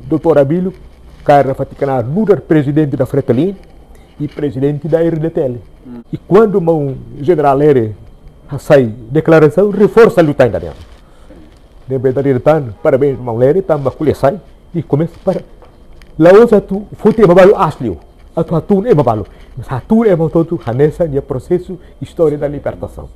Dr. Abílio, cara Faticanar, número presidente da Fretilin e presidente da RDTL. E quando o general Lere sai declaração, reforça a luta ainda dentro. De verdade, parabéns, irmão Lere, estamos a sai e começa para. Lá hoje, tu foi ter babalo asli, a tua turma é babalo. Mas a turma é babalo, nessa é processo história da libertação.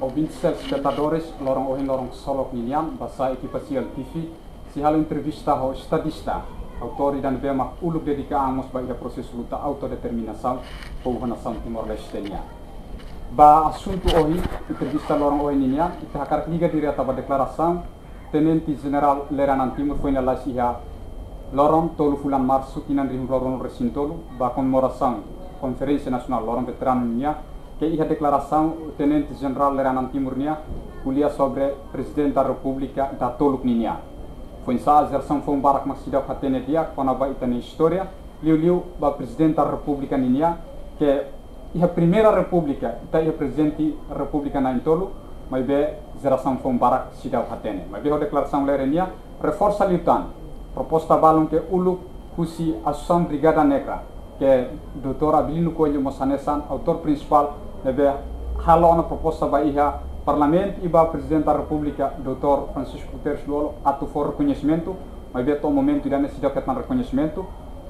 Ouvintes telespectadores, lorong ohin lorong solok nilian, bahasa equipa Sial TV, si halo entrevista ao estadista, autor dan bema uluk dedika amos bagi proses luta autodeterminação povo nação Timor-Leste. Ba assunto ohin entrevista lorong ohin nilian, ita hakar liga direta ba declaração Tenente General Leranan Timur foi na lasia lorong tolu fulan março kinan rim lorong resintolu ba comemoração Conferência Nacional lorong veterano nia que a declaração do Tenente General Leranan Timur-nia kuliah sobre Presidente da República da Toluk Ninia. Foi essa a versão foi barak maksidaw hatene dia quando vai itani história liu ba Presidente da República Ninia que a primeira república ita a Presidente da República na Toluk mas be geração foi barak sidaw hatene mas be a declaração Lerenia reforça lutan proposta balon que ulu kusi Associação Brigada Negra que Dr. Abílio Coelho Mossanessan autor principal nebe halo na proposta ba iha parlamento e ba presidente da república Dr. Francisco Guterres Lolo atu for reconhecimento mas be to momento irá nesse docket na reconhecimento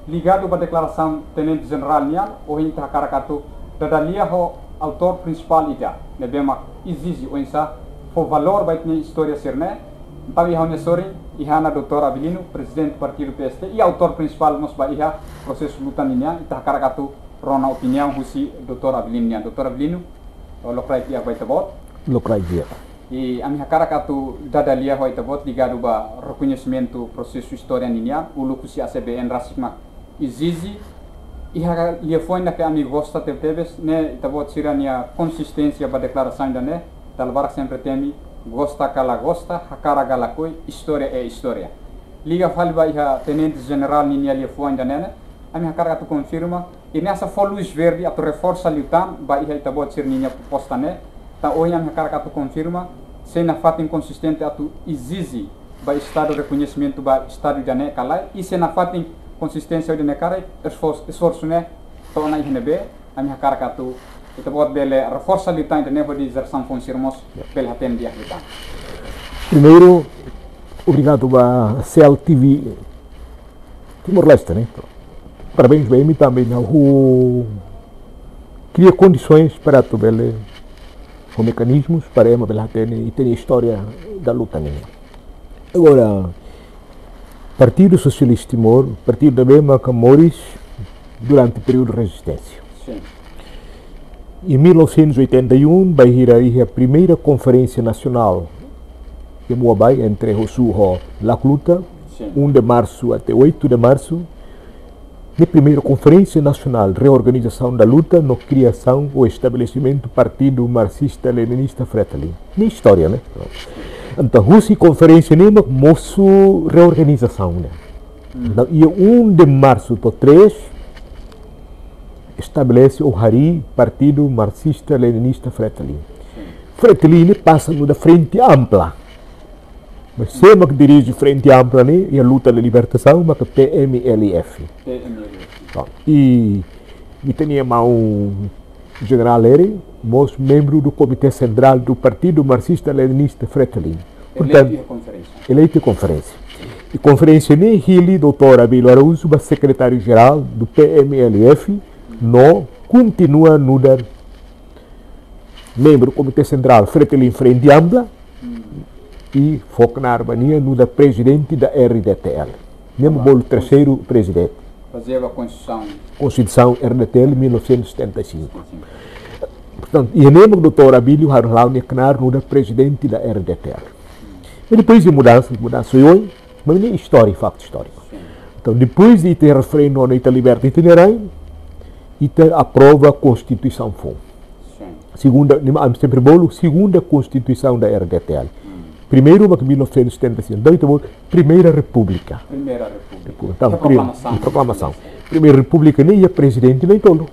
ligado ba declaração tenente general nia o hinta karakatu dadalia ho autor principal ida nebe ma exige o insa fo valor ba itni história serne então iha nesori iha na Dr. Abílio presidente do partido PST e autor principal nos ba iha processo luta nia ita karakatu rona opinião husi Dr. Abílio. Dr. Abílio, o lokrai dia vai tabot. Lokrai dia. E a minha cara katu dadalia vai tabot ligado ba reconhecimento processo história ninia, o lukusi ACBN rasma exige e a lia foi na que a amigo gosta tebes né tabot sirania consistência ba declaração da né, talvar sempre temi gosta kala gosta, hakara galakoi, história é história. Liga falba iha tenente general ninia lia foi da né. A minha cara tu confirma e nessa for luz verde a tu reforça lutar ba iha itabot sirninha proposta né tá hoje a minha cara tu confirma sem na fato inconsistente a tu exige ba estado de reconhecimento ba estado de né calai e sem na fato consistência de né cara esforço né to na ihne a minha cara tu itabot bele reforça lutar de né de exerção funcionamos bel haten dia lutar. Primeiro, obrigado ba Cial TV Timor-Leste, né? Parabéns bem também cria condições para tu bele com mecanismos para ema bela ter e ter história da luta minha. Agora Partido Socialista Timor, partido da mesma Camores durante o período de resistência. Sim. Em 1981 vai ir a primeira conferência nacional de Moabai entre o Sul e a luta, 1 de março até 8 de março. Na primeira Conferência Nacional de Reorganização da Luta, na criação ou estabelecimento do Partido Marxista-Leninista Fretilin. Na história, né? Então, a conferência nem mostra reorganização, né? Então, e 1 de março do 3 estabelece o Hari Partido Marxista-Leninista Fretilin. Fretilin passa da frente ampla. Mas sempre que dirige frente ampla né, e a luta da libertação, mas que PMLF. E tinha um general Lere, membro do Comitê Central do Partido Marxista-Leninista Fretilin. Portanto, eleito em conferência. E conferência nem Hili, Dr. Abílio Araújo, secretário-geral do PMLF, não continua a mudar membro do Comitê Central Fretilin frente ampla, e foca na Arbania no da presidente da RDTL. Mesmo bolo terceiro presidente. Fazia a Constituição. Constituição RDTL 1975. Portanto, e mesmo o Dr. Abílio Harlau Neknar no da presidente da RDTL. E depois de mudança hoje, mas nem história, facto histórico. Então, depois de ter referendo na Ita Liberta Itinerária, Ita aprova a Constituição FOM. Segunda, sempre bolo, segunda Constituição da RDTL. Primeiro, em 1975, então, Primeira República. Primeira República. Então, proclamação. Primeira República nem é presidente nem tolo.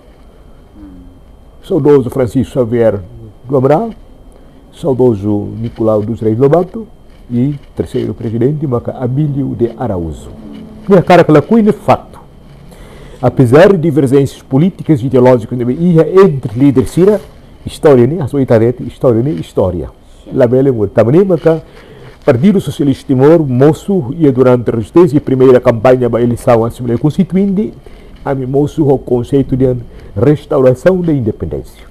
saudoso Francisco Xavier do Amaral, saudoso Nicolau dos Reis Lobato e terceiro presidente, Abílio de Araújo. Minha cara pela coisa é fato. Apesar de divergências políticas e ideológicas entre líderes Sira, história né, a sua história né, história. La bela é também maka Partido Socialista de Timor, moço ia durante a resistência, a primeira campanha para a eleição à Assembleia Constituinte, a mim moço o conceito de restauração da independência.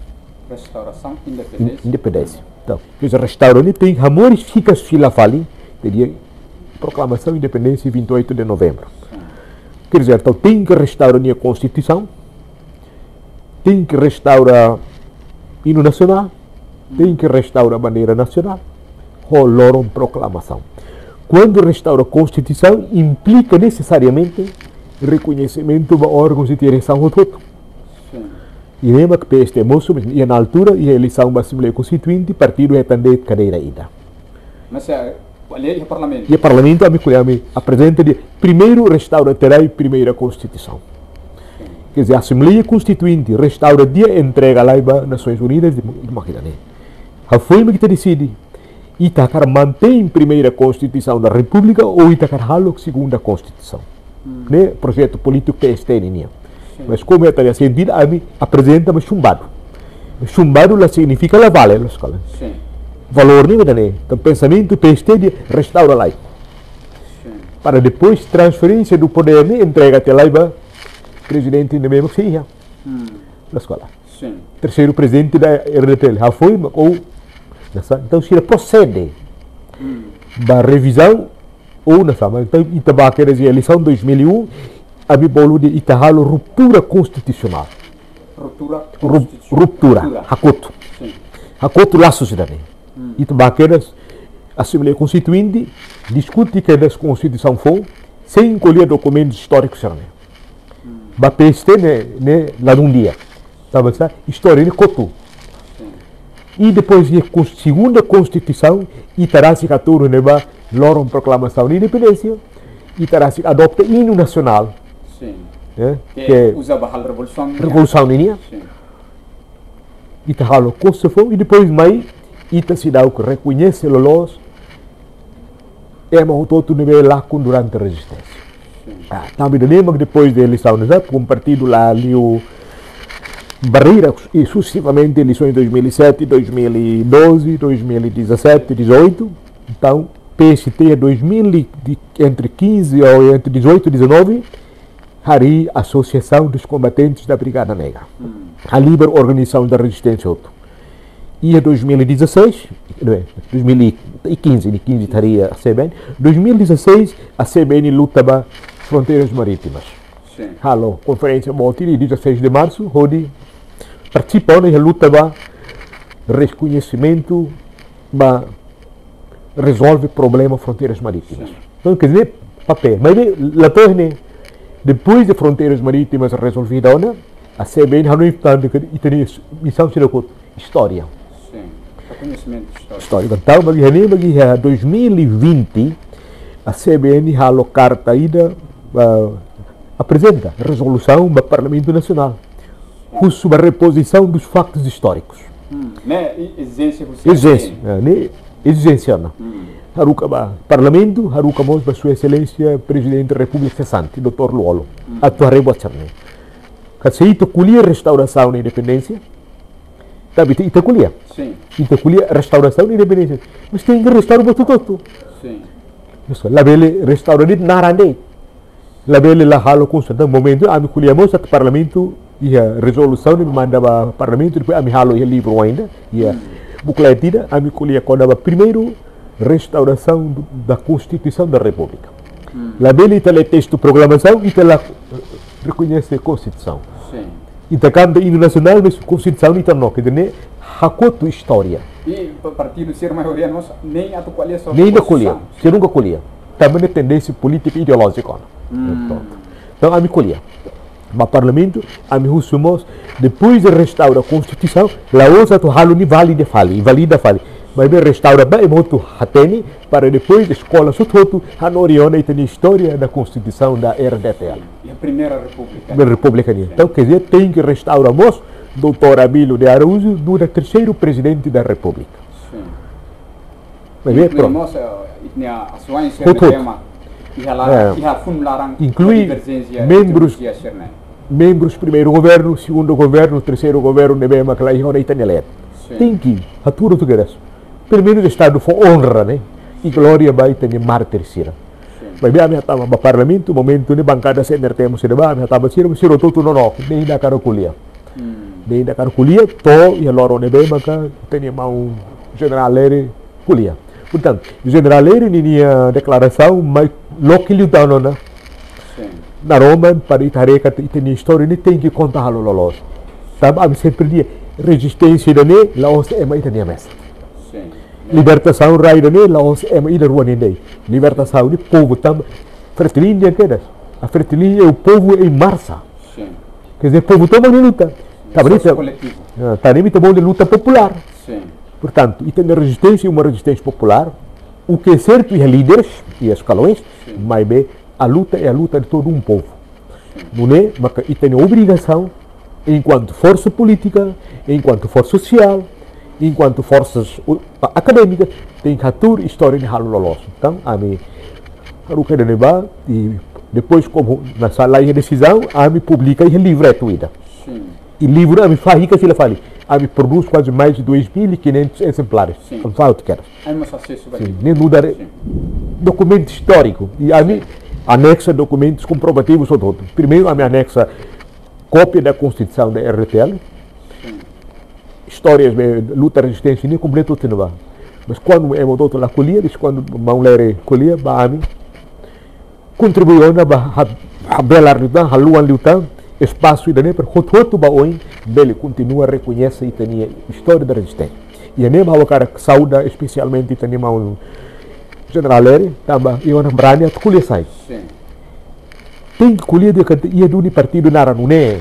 Restauração da independência. Independência. Então, esse restaurante tem amores ficas fila fali, teria proclamação de independência 28 de novembro. Quer dizer, então tem que restaurar a Constituição, tem que restaurar o hino nacional, tem que restaurar a bandeira nacional, rolaram proclamação. Quando restaura a Constituição, implica necessariamente reconhecimento de órgãos de direção ao todo. E lembra que este moço, e na altura, e a eleição da Assembleia Constituinte, o partido é também de cadeira ainda. Mas é o Parlamento? E o Parlamento, a mim apresenta de primeiro restaura terá a primeira Constituição. Quer dizer, a Assembleia Constituinte restaura dia entrega lá às Nações Unidas de Maquidane. A forma que te decide, Itacar mantém a primeira Constituição da República ou Itacar halo a segunda Constituição. Né? Projeto político que este é. Mas como é a sentido, a mim apresenta chumbado. Chumbado lá significa la vale na escola. Valor nem né? Então pensamento PST de restaura lá. Para depois transferência do poder né? Entrega até lá o presidente da mesma CIA. Na escola. Terceiro presidente da RDP. Já foi ou então se procede da revisão ou na sama. Então Itabaque a eleição 2001 a bolo de Itahalo ruptura constitucional. Ruptura. Hakoto laços da né. Itabaque a Assembleia Constituinte discute que a Constituição foi sem colher documentos históricos né. Ba PST né lá num dia. Sabe essa história de Cotu. E depois de segunda Constituição, Itarasi Caturo neba loram proclamação de independência, Itarasi adopta hino nacional. Que usa a revolução linha. Itahalo Kosovo e depois mais Itasidau que reconhece los é uma todo nível lá durante a resistência. Também lembra que depois da eleição, com o partido lá ali o barreira e sucessivamente eleições de 2007, 2012, 2017, 2018. Então, PST entre 15 ou entre 18 e 19, hari Associação dos Combatentes da Brigada Negra. A livre organização da resistência. E em 2016, 2015, de 15 estaria a CBN, 2016 a CBN lutava fronteiras marítimas. Halo, conferência Bolti, 16 de março, onde participou na luta para reconhecimento, para resolver problemas fronteiras marítimas. Então, quer dizer, papel. Mas lá depois de fronteiras marítimas resolvidas, a CBN não importante que tem missão de história. Reconhecimento histórico. Então, em 2020, a CBN a carta ainda apresenta resolução do Parlamento Nacional sobre a reposição dos factos históricos. Exigência. Haruka Parlamento, Haruka Mos, Sua Excelência, Presidente da República Cessante, Dr. Luolo, atuarei bastante. Se isso colher restauração da independência, sabe, isso colher. Isso colher restauração da independência. Mas tem que restaurar tudo. La bele restaurar narande. La bele la halo constante. Momento, a colhemos at Parlamento e a resolução me manda para o Parlamento, depois a me halo o livro ainda, e a bucletida, a me colher quando a primeiro restauração da Constituição da República. La bele está o texto de programação e está lá reconhece a Constituição. E está canta hino nacional, mas a Constituição não não, quer dizer, hakoto história. E o partido ser maioria nossa nem a colher só. Nem a colher, se nunca colher. Também é tendência política e ideológica. Então a me colher. Mas Parlamento, a me rusumos, depois de restaurar a Constituição, lá ousa tu halo ni valida fale. Mas bem restaura bem muito hateni para depois da escola sototo a noriona e tem história da Constituição da RDTL. E a primeira república. Então quer dizer tem que restaurar Dr. Abílio de Araújo, do terceiro presidente da República. Sim. Mas vê, pronto. Inclui membros primeiro governo, segundo governo, terceiro governo, de bem, mas lá não tem eleito. Tem que, a tudo tu queres. Pelo menos o Estado foi honra, né? E glória vai ter mártir sira. Mas bem, a minha estava no parlamento, momento de bancada sempre temos de ba, a minha estava sira, mas sira todo não, nem da caracolia. Nem da caracolia, to e a loro de bem, mas tem um general Leire colia. Portanto, o general Leire tinha declaração, mas lo que lhe dá, não é? Na Roma, para Itareca, tem história, nem tem que contar lo lolos. Sabe, a sempre dia resistência da ne, lá os é mais tania mesa. Libertação rai da ne, lá os é mais rua nem. Libertação de povo tam, fertilidade que é. A fertilidade é o povo em marcha. Quer dizer, o povo toma de luta. Tá nem bom de luta popular. Portanto, e tem a resistência, uma resistência popular. O que é certo é líderes e escalões, mas bem, a luta é a luta de todo um povo. Não é? Mas e tem a obrigação, enquanto força política, enquanto força social, enquanto forças acadêmicas, tem que atuar a história de Halo Lolos. Então, a mim, e depois, como na sala de decisão, a mim publica e livreto ainda. E livro, a mim faz rica se ele fala. A mim produz quase mais de 2.500 exemplares. Não fala o que quer. Nem mudar documento histórico. E a mim anexa documentos comprovativos ou tudo. Primeiro, a minha anexa cópia da Constituição da RTL. Histórias de luta e resistência, nem completo tudo não. Mas quando eu mudou a colher, quando não ler colher, a mim contribuiu a bela luta, a lua luta, espaço e daí para outro baú, ele continua a reconhecer e tem história da resistência. E a mesma cara que saúda especialmente tem um general Leire, também e uma brania de colher sai. Tem que colher de que ia do partido nara não é.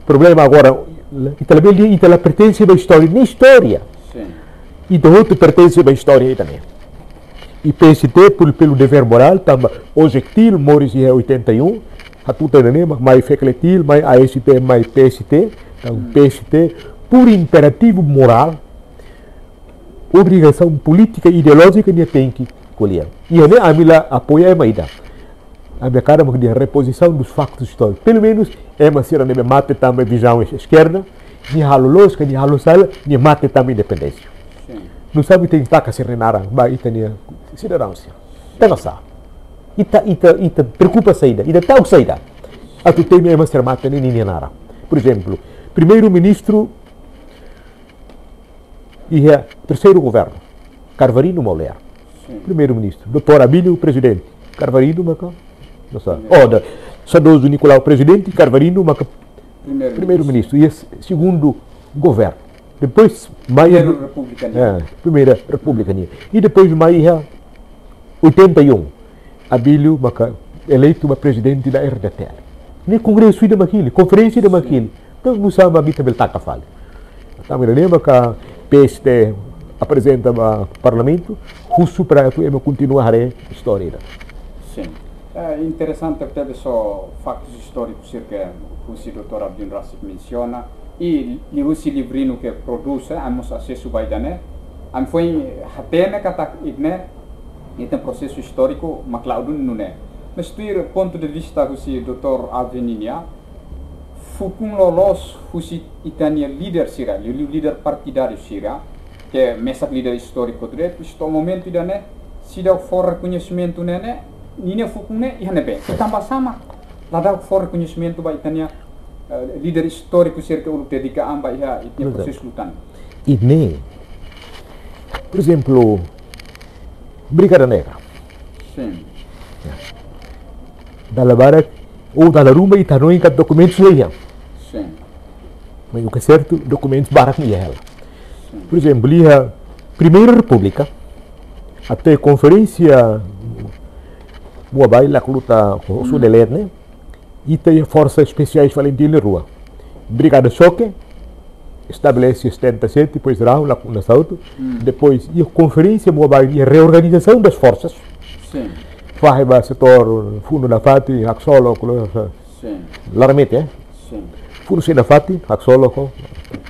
Problema agora, e ela pertence à história, nem história. E do outro pertence à história também. E PST, pelo dever moral, também objetivo, Morris é 81, a tudo é mais Fecletil, mais AST, mais PST, então PST, por imperativo moral, obrigação política e ideológica que tem que colher. E a minha apoia a minha a minha cara de reposição dos factos históricos. Pelo menos é uma cena de mate também visão esquerda, nem halo lógica, nem halo sala, nem mate também independência. Não sabe que tem que estar a se renar, mas tem cidadãocia. Tem noção. E te preocupa saída, e tal saída. A tu tem mesmo ser mate nem nada. Por exemplo, primeiro-ministro e terceiro governo, Carvarino Moller. Primeiro-ministro, Dr. Abílio, presidente, Carvarino, Macau. Não sabe. Ora, Sadoso Nicolau, presidente, Carvarino, Macau, primeiro-ministro. E segundo governo. Depois, Primeira República. E depois, Maia, 81, Abílio, Macau, eleito presidente da RDTL. Nem congresso de Maquile, conferência de Maquile. Então, não sabe a Bita Beltaca fala. Então, me lembra que a PST apresenta o parlamento, russo para tu continuar a história. Sim. É interessante até só factos históricos que o Dr. Abdin Rassik menciona e o livrino que produz, temos acesso a Baidane, foi até kata igne tem processo histórico, mas claro não é. Mas do ponto de vista do Dr. Aveninia, Fukun lolos fusi itania líder sira, líder partidário sira, que é mesa líder histórico dele, isto momento idane, se dá for reconhecimento nene, nina Fukun ne ihane be. Tambah sama, lá dá for reconhecimento ba itania líder histórico sira que o dedica amba ia itnia proses lutan. Ini, por exemplo, Brigada Negra. Sim. Dalam barat, ou dalam rumah itanoi kat documentos leia. Sim. Mas o que é certo, documentos barak ni ela. Por exemplo, ali a Primeira República, até a conferência Muabai, lá que luta o sul de Led, né? E tem forças especiais Valentim de Rua. Brigada Choque, estabelece 77, depois Rau, lá na Saúde. Depois, e a conferência Muabai, e a reorganização das forças. Sim. Faz o setor fundo da FAT, Axolo, Laramete, Sim. Fundo na Fati, Haxoloco,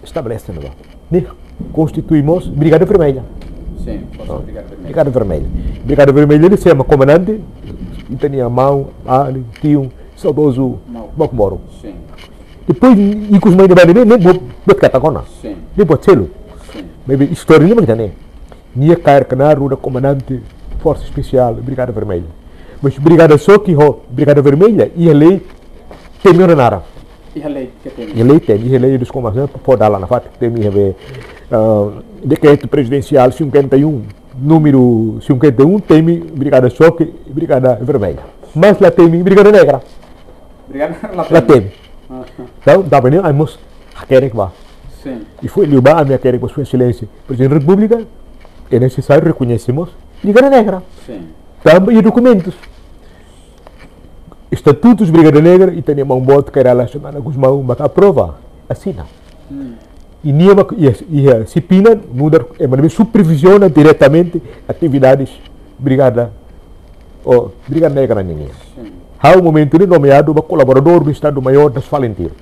estabelece não. Né? Constituímos Brigada Vermelha. Sim, Brigada Vermelha. Brigada Vermelha. Brigada Vermelha, ele se chama comandante, e tinha mão, ali, tio, saudoso Mocmoro. Sim. Depois, e com os mães de Bani, nem vou catagona. Sim. Nem pode ser. Sim. Mas história não é nem. Nia cair canar o comandante Força Especial, Brigada Vermelha. Mas Brigada só que Brigada Vermelha e a lei tem meu nara. E a lei que tem? E a lei tem, e a lei dos comandantes pode dar lá na FAT, tem decreto presidencial 51, número 51, tem Brigada só que Brigada Vermelha. Mas lá tem Brigada Negra. Brigada lá tem. Então, dá para nós, vamos querer que vá. Sim. E foi libar a minha querer com sua excelência, Presidente da República, é necessário reconhecermos Brigada Negra. Sim. Também e documentos. Estatutos Brigada Negra e tem um bote que era relacionado com os mãos, mas aprova, assina. E a CIPINA supervisiona diretamente atividades Brigada Negra na linha. Há um momento de nomeado um colaborador do Estado-Maior das Valentias.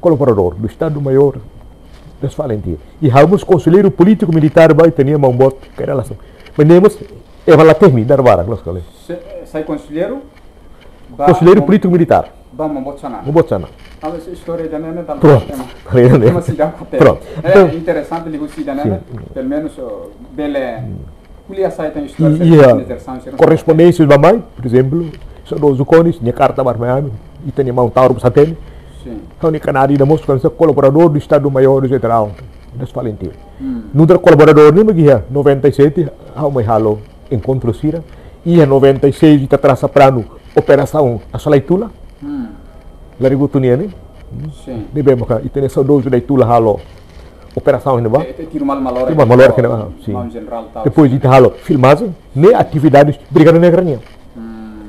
Colaborador do Estado-Maior das Valentias. E há um conselheiro político-militar vai ter um bote que era relação. Mas temos ela termina da vara, sai conselheiro? Conselheiro político-militar. Vamos botar. A história da Nena está Pronto. É interessante ele gostar da Nena, pelo menos bela. Kuliah saya tem história de correspondências da mãe, por exemplo, são dois cones, minha carta para Miami, e tem um tauro para satélite. Então, o Canário da moça é colaborador do Estado-Maior Geral das Valentias. No colaborador, nem me 97, há uma halo encontro Cira, e em 96 está traça plano operação a Salaitula. Lá de Gutunia, né? Sim. Devemos cá, e tem essa dose da Itula halo operação ainda vai. Tiro mal malora. Tiro mal malora que não. Sim. Depois de halo filmagem, nem atividades Brigada Negra nem.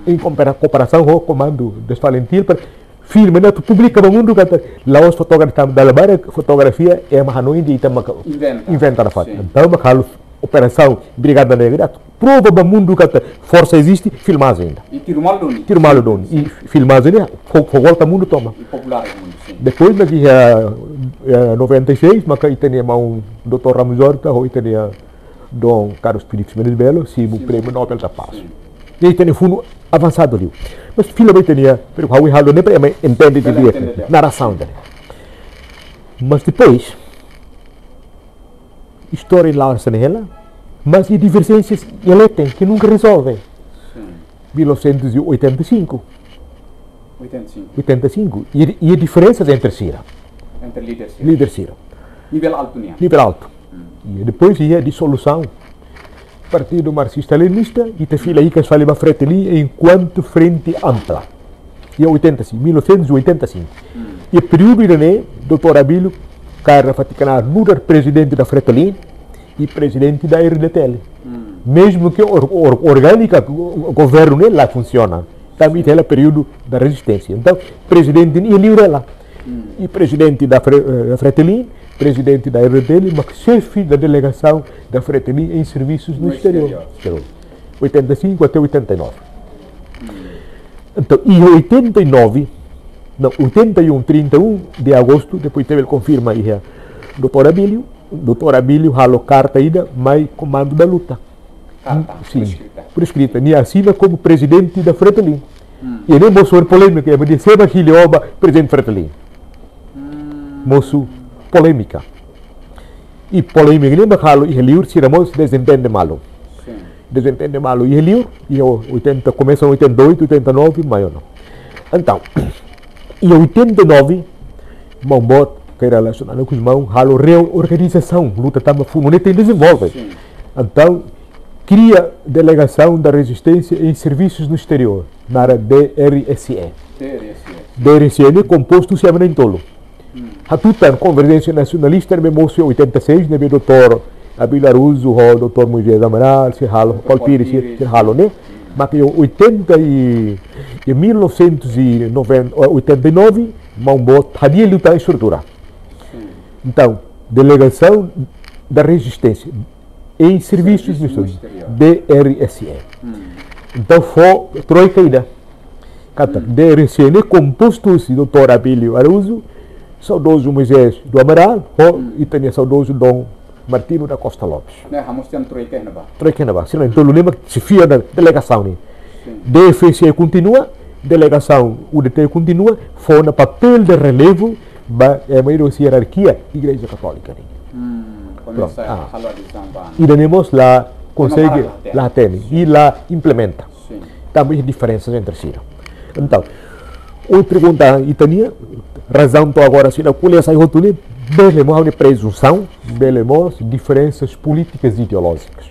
Em comparação com o comando das Valentias para filme, né? Tu publica no mundo que lá os fotógrafos da Labara, fotografia é uma Hanoi de Itama inventa na foto. Então, halo operação Brigada Negra, prova para o mundo que a força existe, filmagem ainda. E tiro mal doni. Tiro mal doni. E filmagem, volta o mundo toma. E popular o mundo, sim. Depois, na 96, mas aí tinha Dr. Ramos Horta, aí tinha Dom Carlos Felipe Mendes Belo, sim, o prêmio Nobel da Paz. E aí tinha fundo avançado ali. Mas filho vai tinha, pero how we halo nem para entender de narração dele. Mas depois história lá nela, mas e divergências ele tem que nunca resolvem. 1985. 85. E a diferença entre Cira. Entre líder Cira. Nível alto, né? Nível alto. E depois ia a dissolução. Partido Marxista-Leninista e te fila aí que as fala uma frente ali enquanto frente ampla. E 1985. E o período irane, Dr. Abílio, Carla Faticanar, Nurar, presidente da Fretilin e presidente da RDTL. Mesmo que orgânica, o governo nem lá funciona. Também tem o período da resistência. Então, presidente e livre lá. E presidente da Fretilin, presidente da RDTL, mas chefe da delegação da Fretilin em serviços no exterior. 85 até 89. Então, em 89, não, 81, 31 de agosto, depois teve ele confirma aí a Dr. Abílio ralo carta ainda, mas comando da luta. Carta, sim, por escrita. Nem assina como presidente da Fretilin. E ele mostrou polêmica, ele disse, Seba Gilioba, presidente Fretilin. Moço polêmica. E polêmica, nem bacalo, e Heliur, se Ramos desentende malo. Desentende malo. E Heliur, e 80, começa em 88, 89, mas não. Então, em 89, Mambot, que era relacionado com os mãos, halo reorganização, luta também, Fumonete desenvolve. Então, cria delegação da resistência em serviços no exterior, na área DRSE. DRSE é composto se em tolo. Hatutan, Convergência Nacionalista, me mostrou em 86, né, Dr. Abílio Aruzo, o Dr. Moisés Amaral, se halo, Paulo Pires, se halo, né? Mas em 1989, Mambot havia lutar em estrutura. Então, delegação da resistência em serviços no exterior, DRSE. Então, foi troika ainda. Cata, DRCN compostos de Dr. Abílio Araújo, saudoso Moisés do Amaral, e também saudoso Dom Martino da Costa Lopes. Vamos ter um troika na ba. Troika na ba. Senão, então, o lema se fia da delegação, né? DFC continua, delegação UDT continua, foi no papel de relevo da hierarquia Igreja Católica. E temos lá, consegue, lá tem, e lá implementa. Também diferenças entre si. Então, outra pergunta, Itania, razão para agora, se não colhe essa rotina, belemos a presunção, belemos diferenças políticas e ideológicas.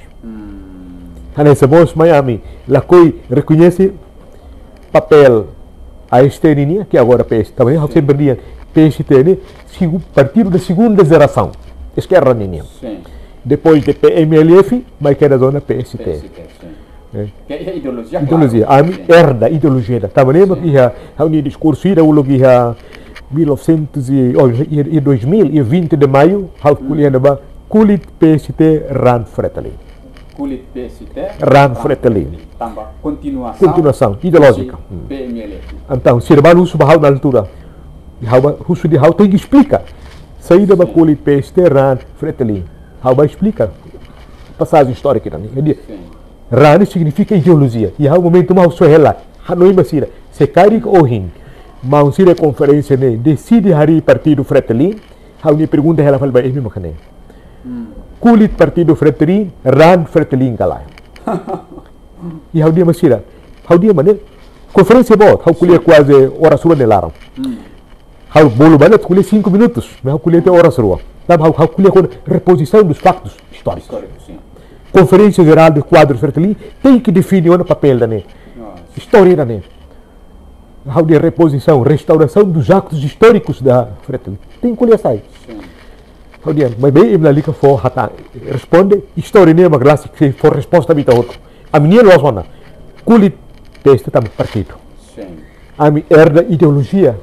Nessa voz, Miami, lá que reconhece papel a externinha, que agora PS, também, eu sempre digo, PST, partido da segunda geração, esquerda ninha. Depois de PMLF, vai que era a zona PST. Que é ideologia. Ideologia, a mim herda ideologia. Estava lembra que há um discurso ira o que há 2020 de maio, há colhendo ba Kulit PST Ran Fretilin. Kulit PST Ran Fretilin. Tamba continuação ideológica. PMLF. Então, se ele uso bahau na altura, uso de hau tem que explicar. Saída ba Kulit PST Ran Fretilin. Hau ba explica passagem histórica não é? Rani significa ideologia. E há um momento mais só ela, Hanoi Masira, se cai ou rim, mas se a conferência ne decide hari partido Fretilin, há uma pergunta ela fala bem mesmo que nem. Kulit partido Fretilin, Ran Fretilin galai. E há dia Masira, há dia mané, conferência boa, há colher quase horas rua nelaram. Há bolo banat colher 5 minutos, mas há colher até horas rua. Há colher com reposição dos factos históricos. Conferência Geral de Quadros Fretilin tem que definir o papel da história da a de reposição, restauração dos atos históricos da Fretilin. Tem que olhar sai. Mas bem, ele ali que for responde história nem uma classe que for resposta a outro. A minha lógica, culit teste também partido. A minha herda ideologia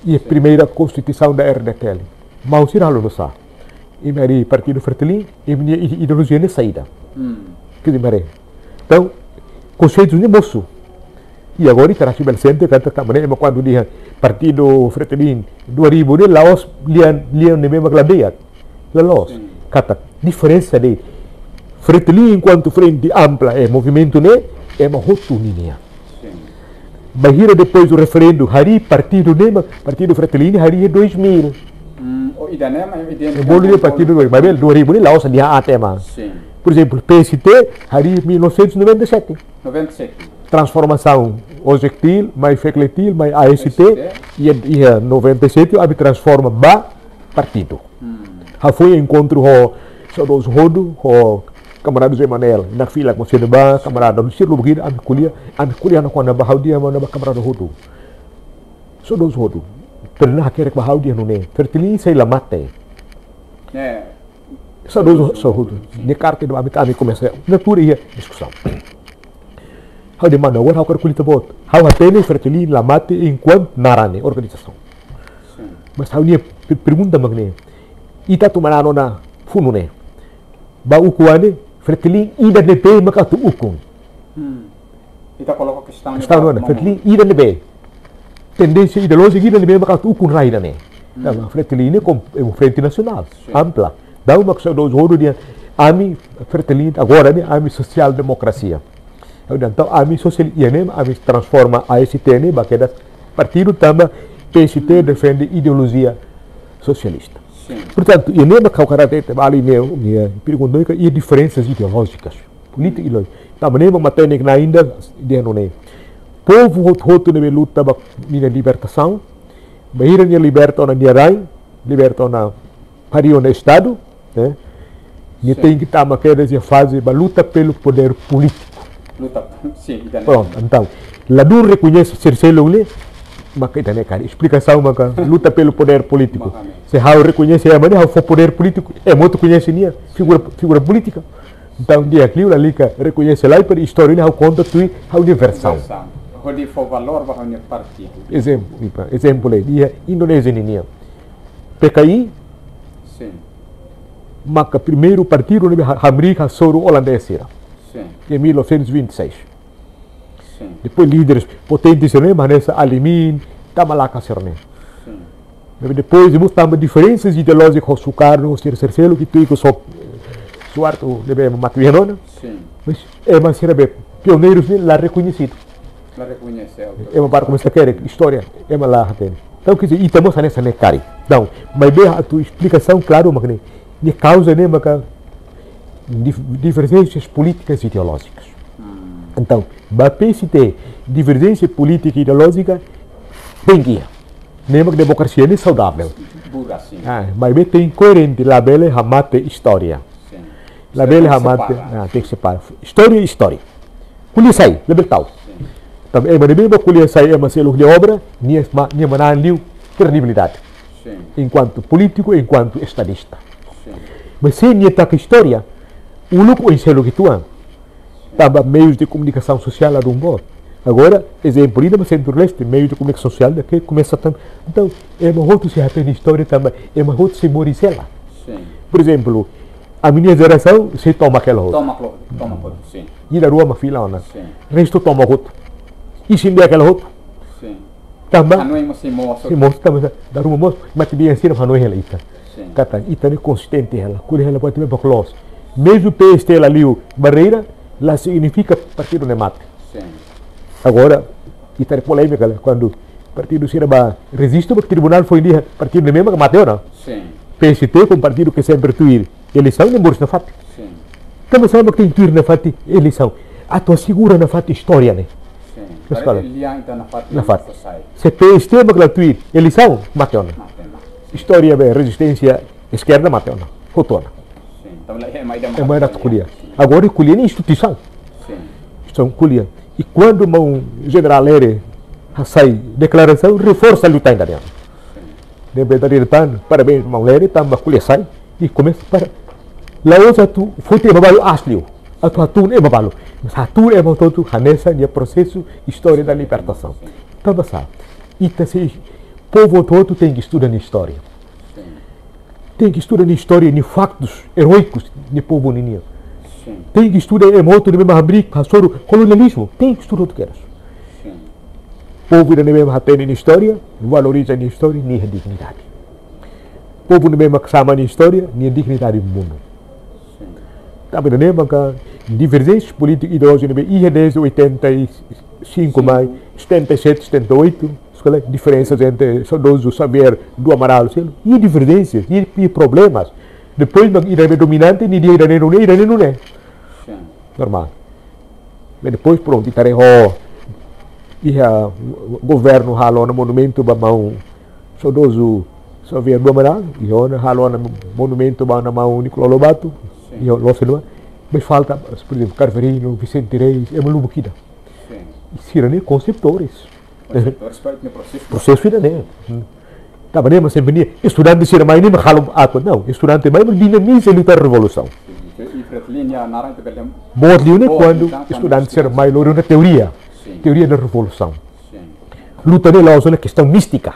e a primeira constituição da herda dele. Mas o não sabe. E mari partido Fretilin e minha ideologia é saída. Que dimare. Então, conceitos de moço. E agora terá se presente que também quando dia partido Fretilin 2000 de Laos lian de mesma gladeia. Laos. Kata diferença de Fretilin enquanto frente ampla é movimento né é uma rotuninha. Bahia depois do referendo hari partido nema partido Fretilin hari 2000. Bolo dia partido do Babel 2000 lá os dia a tema. Por exemplo, PST hari 1997. Transformação objectil, mais fecletil, mais AST e 97 a transforma ba partido. Ha foi encontro ho saudoso rodo ho camarada José Manel na fila com sede ba camarada no cirlo bugir am kuliah na quando ba dia mana ba camarada rodo. Saudoso rodo. Pernah kerek bahau dia nune Fretilin sei la mate saudoso rodo ne carte do ami começa na pura discussão. How de mana what how calculita bot how atene Fretilin la mate enquanto narane organização. Mas how dia pergunta magne ita tu manano na funune ba ukuane Fretilin ida de pe maka tu ukun. Ita coloca questão na Fretilin ida de pe tendência ideológica ida de pe maka tu ukun raida ne. Então Fretilin é uma frente nacional ampla. Dá uma questão dos rodos de ami Fretilin agora né ami social democracia. Então ami social ami transforma a STN baquedas partido também PST defende ideologia socialista. Portanto, e nem que o cara tem ali me perguntou que e diferenças ideológicas, política e ideológica. Também nem uma técnica ainda de não é. Povo roto na luta para minha libertação, bahira minha liberta na minha rai, liberta na pario no estado, né? E tem que estar maquedas e fazer a luta pelo poder político. Luta, sim. Pronto, então, lá não reconhece ser celule. Makita né cara explicação maka luta pelo poder político se how reconhece a maneira how poder político é muito conhecimento figura política então dia aquilo ali que reconhece lá para história how conta tu how diversão onde for valor para o partido exemplo dia Indonésia ninia PKI sim maka primeiro partido ne América soro holandês era sim em 1926 Depois líderes potentes, né? Mas nessa Alimin, Tamalaka, né? Depois temos também diferenças ideológicas com o Sukarno, o Cercelo, que tu só suarto deve matuiano, mas é mais pioneiros lá reconhecido. La reconheceu. É uma parte como esta quer história, é uma lá tem. Então quer dizer, e estamos nessa necari. Então, mas bem a tua explicação claro, mas ne causa né, mas divergências políticas e ideológicas. Então, mas pense ter divergência política e ideológica tem guia. Nem uma democracia nem saudável. Mas bem tem coerente, lá bela ramate história. Lá bela ramate, tem que separar. História e história. Kuliah sai, lebel tal. Também mas bem kuliah sai é uma selo de obra, nem manan liu credibilidade. Enquanto político, enquanto estadista. Mas se nem tá que história, o lucro em selo que tu tava meios de comunicação social a rumbo. Agora, exemplo, ainda no centro-leste, meio de comunicação social, que começa a então, é uma outra se aprende história também, é uma outra se morizela. Por exemplo, a minha geração se toma aquela outra. Toma outra, sim. E da rua uma fila, não. O resto toma outra. E se der aquela outra. Sim. Também. Hanoi se moça. Se moça também, da rua moça, mas também ensina Hanoi ela ita. Cata, ita é consistente ela, quando ela pode ter para close. Mesmo PST ela ali, barreira, lá significa partido de mate. Agora, está é polêmica, quando o partido se resiste, porque o tribunal foi ali, partido de mesmo que mateu, não? Sim. PST com partido que sempre tuir eleição, nem bolsa na FAT. Sim. Também sabe que tem tuir na FAT eleição. A tua segura na FAT história, né? Sim. Parece que está na FAT. Se PST é que tuir eleição, mateu, não? História, resistência esquerda, mateu, não? Fotona. Sim. Então, é mais colher. Agora, colher é instituição. Sim. São colher. E quando um general sai declaração, reforça a luta ainda dentro. Deve dar parabéns, irmão Lere, tamba colher sai e começa para. Lá hoje tu foi ter babalo aslio, a tua atum é babalo, mas a atum é todo hanessa e processo história da libertação. Tamba sabe. E se povo todo tem que estudar história. Tem que estudar história e factos heróicos de povo ninho. Tem que estudar é moto de mesma abrigo, sobre colonialismo. Tem que estudar o que queres. Povo de mesma tem na história, valoriza na história, nem a dignidade. Povo de mesma que sama na história, nem a dignidade do mundo. Também mesmo que divergências políticas e ideológicas desde 85 mais 77, 78, diferenças entre Saudoso, Saber, do Amaral, e divergências, e problemas. Depois, irá dominante, nem irá não é. Normal. Mas depois, pronto, estarei o governo halou no monumento para mão Saudoso, Saber, do Amaral, e halou no monumento para a mão Nicolau Lobato, e mas falta, por exemplo, Carverino, Vicente Reis, é uma lubuquida. E Cirane, conceptores. Processo ainda não. Tá bem, mas sempre estudante de mais nem macalam ato não, estudante mais dinamiza a luta da revolução. Bom ali quando estudante ser mais louro na teoria da revolução. Luta nela é uma questão mística,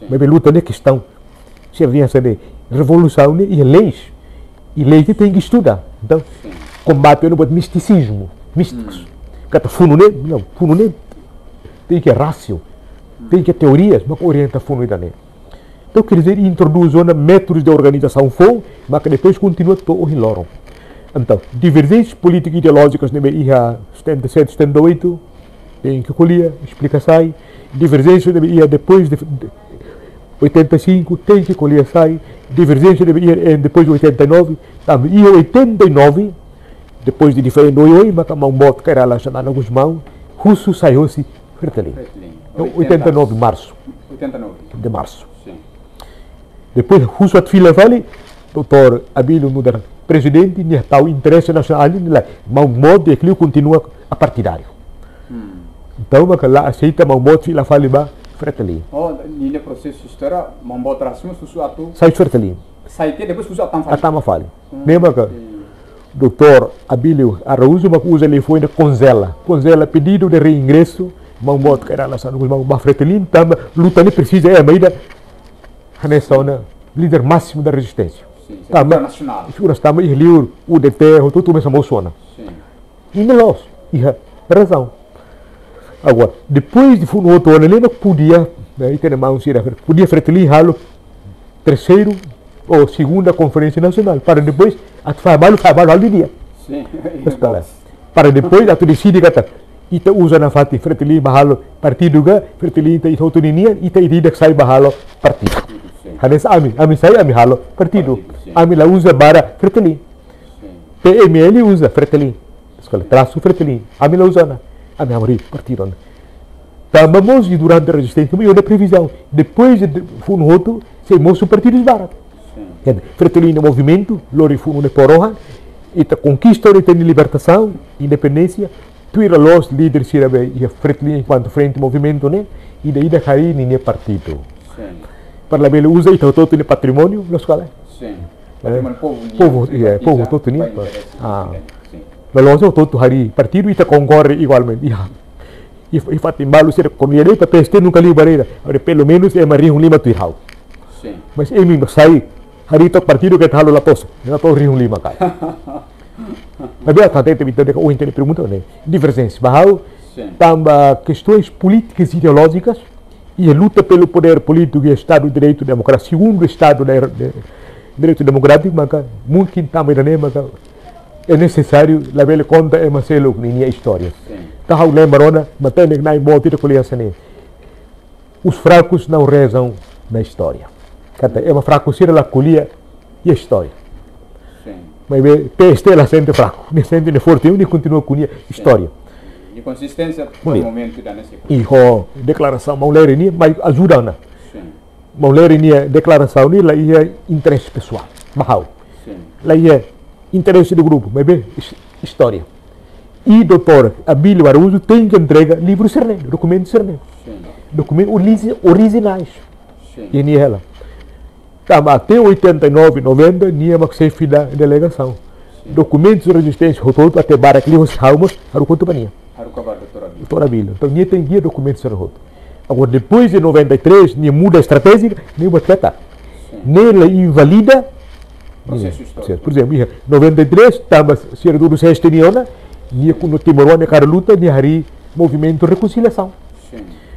mas luta é questão serviço de revolução e leis que tem que estudar. Então combate no misticismo, místicos. Cada fundo não tem que rácio, tem que teorias, mas orienta fundo ainda não. Então, quer dizer, introduz métodos de organização mas que depois continua todo em loro. Então, divergências políticas e ideológicas na IA 77, 78, tem que colher, explica sai. Divergências na IA depois de 85, tem que colher sai. Divergências na IA depois de 89, também IA 89, depois de diferente oi, mas que bot que era lá chamada Guzmão, Russo saiu-se Fertelin. 89 de março. 89 de março. Depois, Russo Atfila Vale, doutor Abílio Mudar, presidente, e está o interesse nacional, mas o modo de que continua a partidário. Então, lá aceita, mas o modo de que fala lá, Fertelin. Nele processo história, mas o modo de Sussuatu. Sai Fertelin. Sai que depois Sussuatu fala. Atama fala. Lembra que doutor Abílio Araújo, mas usa ele foi na Conzela. Conzela pedido de reingresso, mas o modo que era lá, mas Fertelin, também, luta nem precisa, é a medida. Nessa líder máximo da resistência. Figura nacional. Figura também livre, o de terra, tudo começa a emocionar. E nós, e a razão. Agora, depois de fundo outro ano, lembra que podia, aí tem mais podia Fretilin halo terceiro ou segunda conferência nacional, para depois a trabalho ali dia. Sim. Para depois a tu decide que ita usa na fati Fretilin bahalo partido ga Fretilin ita autonomia ita idida sai bahalo partido. Hanes ami sai ami halo partido. Ami la usa bara Fretilin. PML usa Fretilin. Escola traço Fretilin. Ami la usa na ami amri partido. Tambamos e durante a resistência eu da previsão. Depois de fundo outro, se moço partidos bara. Fretilin no movimento, lori fundo de poroha, ita conquista de libertação, independência. Tuira los líderes e Fretilin enquanto frente movimento, né? E daí da cair nem partido. Para lá ele usa e todo o patrimônio, los qual é? Sim. Povo todo né? Los todo hari partido e concorre igualmente. E fatimbalo ser com ele para peste nunca li barreira. Agora pelo menos é marinho lima tuirau. Sim. Mas ele me sai hari to partido que halo la posa. Na to rio lima cai. Mas bem, até tem o interesse pergunta, né? Divergência, bahau, tamba questões políticas e ideológicas e a luta pelo poder político e Estado de Direito Democrático, segundo Estado de Direito Democrático, mas muito também é necessário levar em conta é Marcelo minha história. Tá ao lembrona, mas tem que na volta de colheita né? Os fracos não rezam na história. É uma fracoceira lá colher e a história. Mas PST ela sente fraco, nem sente nem forte, nem continua com a história. E consistência no momento da necessidade. E a declaração, não ler nem, mas ajuda na. Não ler nem a declaração nem lá é interesse pessoal, bahau. Lá é interesse do grupo, mas bem história. E doutor Abílio Araújo tem que entregar livros Cerné, documentos Cerné, documentos originais. E nem ela. Até 89, 90, tinha uma chefe da delegação. Documentos de resistência, rotodo, até barak li os raumas, haru quanto bania. Doutor Abílio. Então, tinha guia documentos de rotodo. Agora, depois de 93, tinha muda a estratégia, nem uma treta. Nela invalida. Processo histórico. Por exemplo, em 93, estava sendo do sexto niona, tinha no Timor, na cara luta, tinha hari movimento de reconciliação.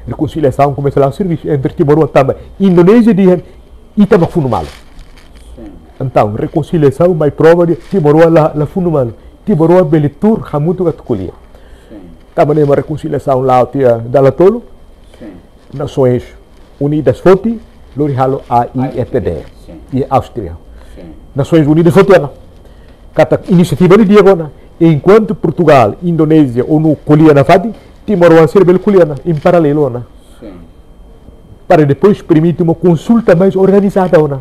Reconciliação começou lá o serviço entre Timor e Tamba. Indonésia, e estava fundo malo. Então, reconciliação, mas prova de Timor lá fundo malo. Timor belitur, hamutu gatkulia. Estava numa reconciliação lá, tinha Dalatolo, Nações Unidas Foti, Lorihalo AIEPD, e Áustria. Nações Unidas Fotiana. Kata iniciativa de Diagona. Enquanto Portugal, Indonésia, ou no Colia na Fati, Timor vai ser Belculiana, em paralelo, né? Para depois permitir uma consulta mais organizada. Né?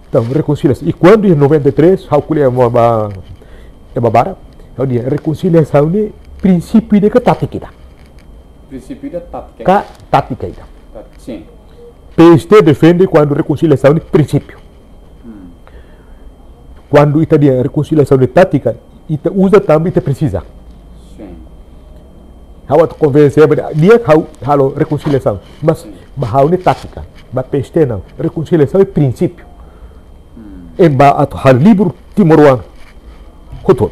Então, reconciliação. E quando em 93, a Colia é babara, a reconciliação é princípio de tática. Princípio de tática. Tática. Sim. PST defende quando reconciliação é princípio. Quando está de reconciliação de tática, ita usa também, ita precisa. How to convence dia how reconciliação, mas bahau ni tática, ba PST não, reconciliação é princípio. É ba hal livro timoruan, hotot.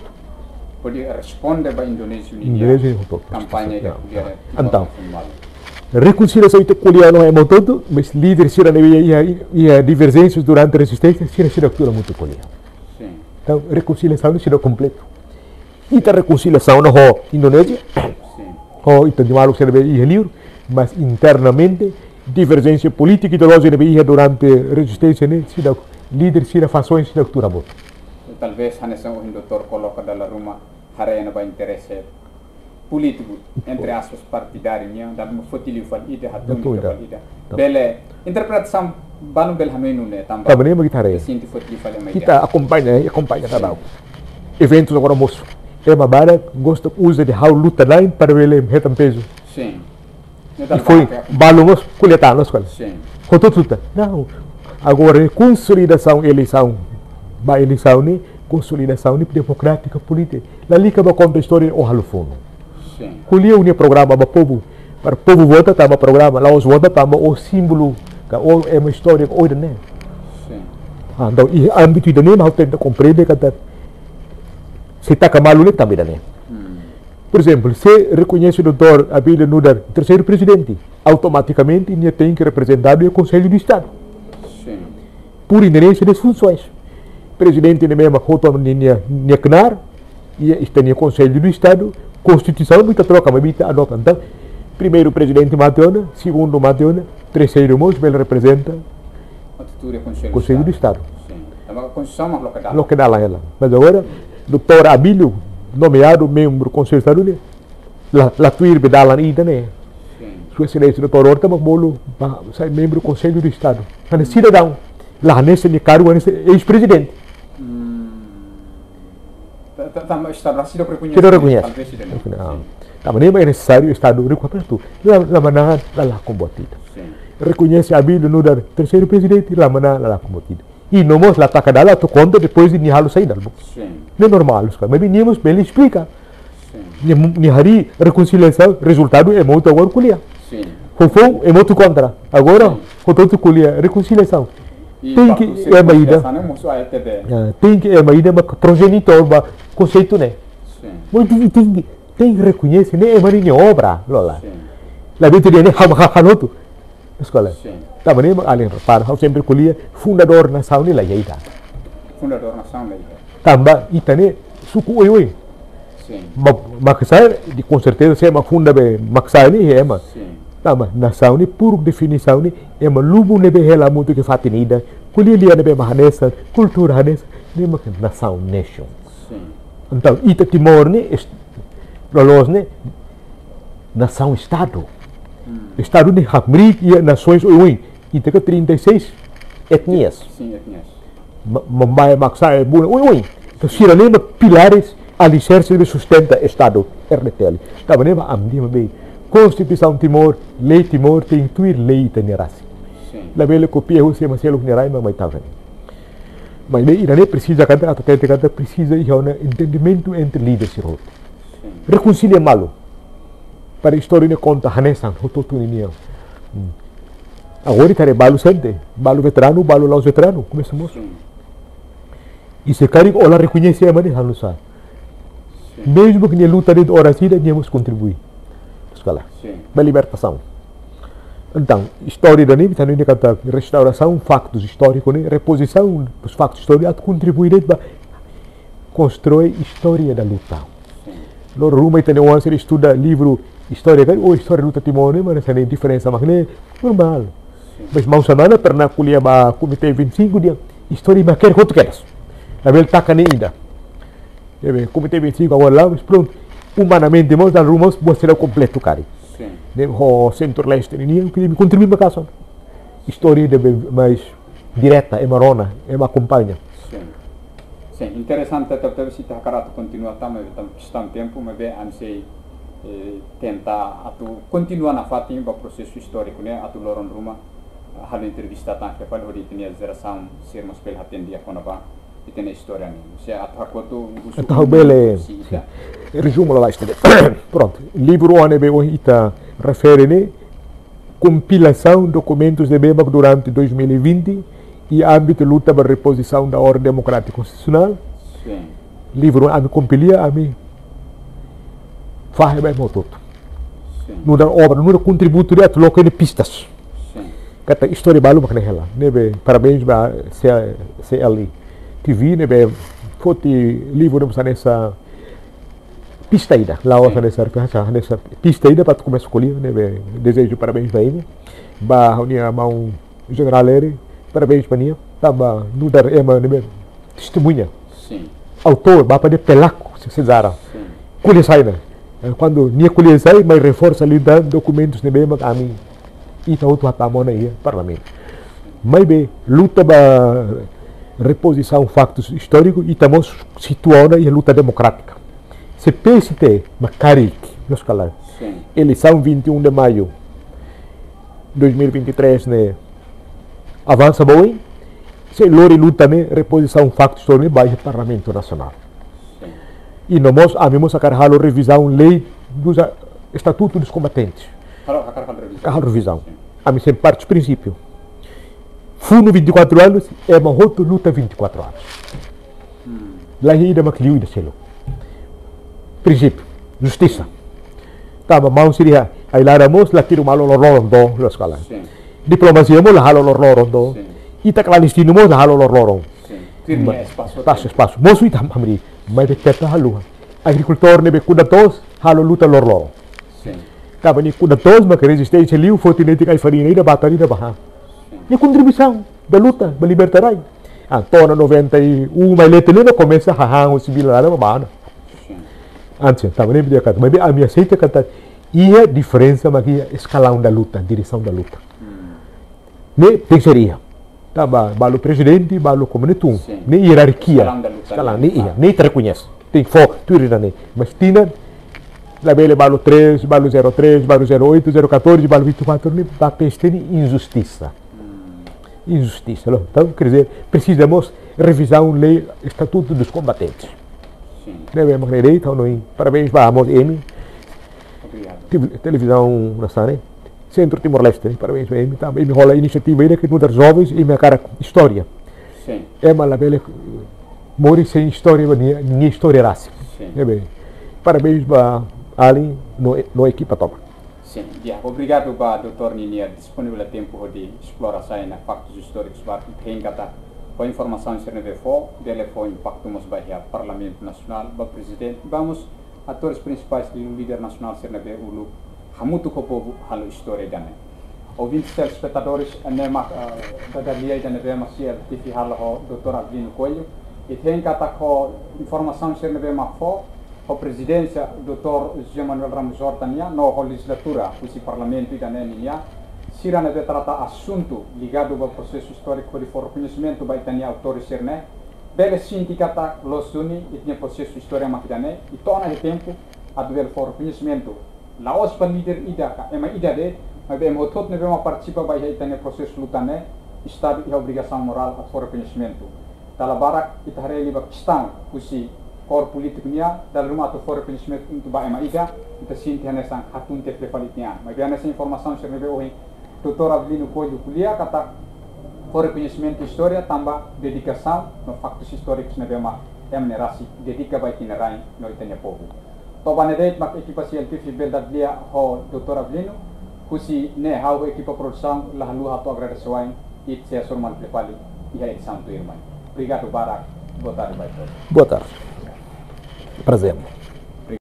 Pode responder ba Indonésia hotot. Campanha da então, reconciliação é coreano é muito, mas líder sira e divergências durante a resistência sira tudo muito coreano. Então, reconciliação é completo. E a reconciliação na Indonésia então de malo ser livre, mas internamente divergência política e ideológica durante a resistência né, líder se fações se cultura muito. Talvez Hanesão o doutor coloca da ruma harena ba interesse político entre aspas partidário da fotili falida hatun falida. Bele interpretação banu bel hamenu né também. Também me guitarra. Sinto fotili falida. Kita acompanha tá eventos agora moço. É babara, gosta usa de how luta lá para ele retam peso. Sim. E foi balomos coletar nas coisas. Sim. Rotuta. Não. Agora consolidação eleição, ba eleição ni consolidação ni democrática política. Lá liga ba conta a história o halufono. Sim. Colheu um programa ba povo para povo vota tá programa lá os vota tá o símbolo que é uma história hoje né. Sim. Então e âmbito de nem mal tenta compreender que se está malu também né. Por exemplo, se reconhece o doutor Abílio Nunes terceiro presidente, automaticamente ele tem que representar o Conselho do Estado. Sim. Por inerência das funções. Presidente de mesma rota nem CNAR, e está no Conselho do Estado, Constituição, muita troca, mas muita adota. Então, primeiro presidente Mateona, segundo Mateona, terceiro moço, ele representa o Conselho do Estado. Sim. Então, a Constituição é o que dá lá ela. Mas agora, doutor Abílio, nomeado membro do Conselho do Estado, la tuirbe dá lá ainda, né? Sua Excelência, doutor Horta, mas bolo, membro do Conselho do Estado. Mas cidadão, lá nesse cargo, ex-presidente. Estabelecido reconhece. Que não reconhece. Mas nem é necessário o Estado reconhecer tudo. Lá maná, lá combatida. Reconhece Abílio Nunes terceiro presidente, lá maná, lá combatida. E não mostra lá taca dela, tu conta depois de nihalo sair dela. Não é normal, mas venimos, ele explica. Nihari reconciliação, resultado é muito agora colher. Fofo é muito contra. Agora, contanto colher, reconciliação. Tem que é maída. Tem que é maída, mas progenitor, mas conceito né. Mas tem que reconhecer, né? É marinha obra, lola. Lá dentro de né, hanoto. Escola. Tá, mas nem além para, sempre colher fundador na saúde lá aí tá. Fundador na saúde. Tamba itane suku oi. Sim. Maksai com certeza se é uma funda be maksai ni é mas. Tama na saúde por definição ni é uma lubu nebe hela muito que fatinida. Kulilia nebe mahanesa, cultura hanesa, nem uma nação nation. Sim. Então ita Timor ni lolos ni nação estado. Estado ni hamri e nações oi. Ita que 36 etnias. Sim, etnias. Mambai maksai buna oi. Então sira lema pilares alicerce de sustenta estado RDTL. Tava nem amdi bem. Constituição Timor, lei Timor tem tuir lei tanirasi. La bela copia o sema selo nirai mas tá vendo. Mas lei não precisa cada precisa ir um entendimento entre líderes e outros. Reconcilia malo. Para a história ne conta hanesan hototu ni. Agora está balu sente, balu veterano, balu laus veterano, começamos. E se carico ola reconhece a maneira hanusa. Mesmo que a luta de oração devemos contribuir. Escola. Para libertação. Então, história da nível, também kata restauração, factos históricos, reposição dos factos históricos, contribuir para construir história da luta. No Roma tem uma série estuda livro história ou história da luta Timor, mas não tem diferença, mas é normal. Mas mal semana pernah kuliah ba Comitê 25 dia história mas quer quanto queres. A ver tá ainda. Comitê 25 agora lá, mas pronto. Humanamente, nós dan rumos buat será completo cari. O centro-leste ini que me contribui para casa. História de mais direta, é marona, é uma acompanha. Sim, interessante até se tá carato continuar também, está tempo, mas bem anse tentar atu continuar na fatinha o processo histórico, né? Atu loron rumah hal entrevista tá que faz hoje tinha geração ser mais pela atendia quando vai e tem história né. Se atacoto Tá bele. Resumo lá este. Pronto. Livro onde eu ita refere compilação de documentos de BEMAC durante 2020 e âmbito de luta para reposição da ordem democrática constitucional. Sim. Livro a me compilia a me faz bem muito. Não dá obra, não dá contributo direto, logo em pistas. Kata história balu makna hela. Nebe parabéns ba CLI TV nebe foti livro nessa pista ida. Lá outra nessa pista ida para começar a escolher, nebe desejo parabéns para ele. Ba unia mau general ele parabéns para nia. Tá ba no dar ema nebe testemunha. Sim. Autor ba para de pelaco se Cesara. Sim. Colhe sai né. Quando nia colhe sai, mas reforça ali da documentos nebe mak ami. Ita outro atamona aí parlamento. Mas bem, luta para reposição factos históricos e estamos situando aí a luta democrática. Se PST, Macarik, nos calar. Eleição 21 de maio de 2023, né? Avança bem. Se lore luta né, reposição factos históricos vai ao Parlamento Nacional. Sim. E nós vamos sacar a revisão lei dos estatutos dos combatentes. Carro revisão. A mim sempre parte do princípio. Funo 24 anos é uma outra luta 24 anos. Lá ainda é uma clio de selo. Princípio. justiça. Tama mau seria ai laramos la tiro malo lorong lo escola. Diplomacia mo la halo lorong. Ita clandestino mo la halo lorong. Espaço. Mosu ita hamri, mai beketa halu. Agricultor ne be kudatos halo luta lorong. Tama ni kudatos ma resistência liu fotinete kai farina ida batari da baha. Ni contribuição da luta, da libertarai. Antona 91 mai letelena começa a hango civil lá na bana. Antes, tava nem podia cantar, mas a minha aceita cantar. E a diferença aqui é escalão da luta, direção da luta. Nem tem seria. Tava balo presidente, balo comunitum. Nem hierarquia. Escalão, nem te reconhece. Tem foco, tu irá nem. Mas tinha, lá bele balo 3, balo 03, balo 08, 014, balo 24, nem papéis tem injustiça. Injustiça. Então, quer dizer, precisamos revisar uma lei, Estatuto dos Combatentes. Devemos direito, parabéns, vamos, Emi. Televisão nacional, Centro Timor-Leste, parabéns, Emi. Emi rola a iniciativa aí que muda jovens e minha cara, história. É uma labela, morre sem história, ninguém história raça. Parabéns, Ali, no equipa toma. Sim, obrigado, Dr. Ninia, disponível tempo de exploração na factos históricos, quem kata a informação que serve for, dele foi impacto nos bairros Parlamento Nacional, o presidente, vamos atores principais do líder nacional serve o hamutu ko povo halo história dane. Ouvintes telespectadores, nema da dalia da neve maciel tifi halo Dr. Avelino Coelho, e tem kata ko informação serve ma for a presidência Dr. José Manuel Ramos Hortania, na legislatura do Parlamento da Nenia, Sira deve tratar assunto ligado ao processo histórico de reconhecimento da Itania autores cerne, bele sindicata losuni e tinha processo histórico makidane e torna de tempo a do reconhecimento. La ospa líder ida é uma ida de, mas bem o todo neve uma participa da Itania processo lutane, estado e obrigação moral a reconhecimento. Talabara itareli ba questão usi cor político nia dalam rumah tu for reconhecimento untuk ba ema ida kita sinti hanesan hatun te flefaliknya. Mas bem essa informação serve hoje Dr. Avelino Coelho kuliah kata for reconhecimento história tambah dedicação no factos históricos na bema emnerasi dedica ba itinerai no itanya povo. Toba nedeit mak equipa CLTV belda dia ho Dr. Avelino kusi ne hau equipa produção lahalu hatu agradecewain it se surman flefali ia exam tu irmai. Obrigado Barak. Boa tarde, Baito. Boa tarde. Prazer. Obrigado.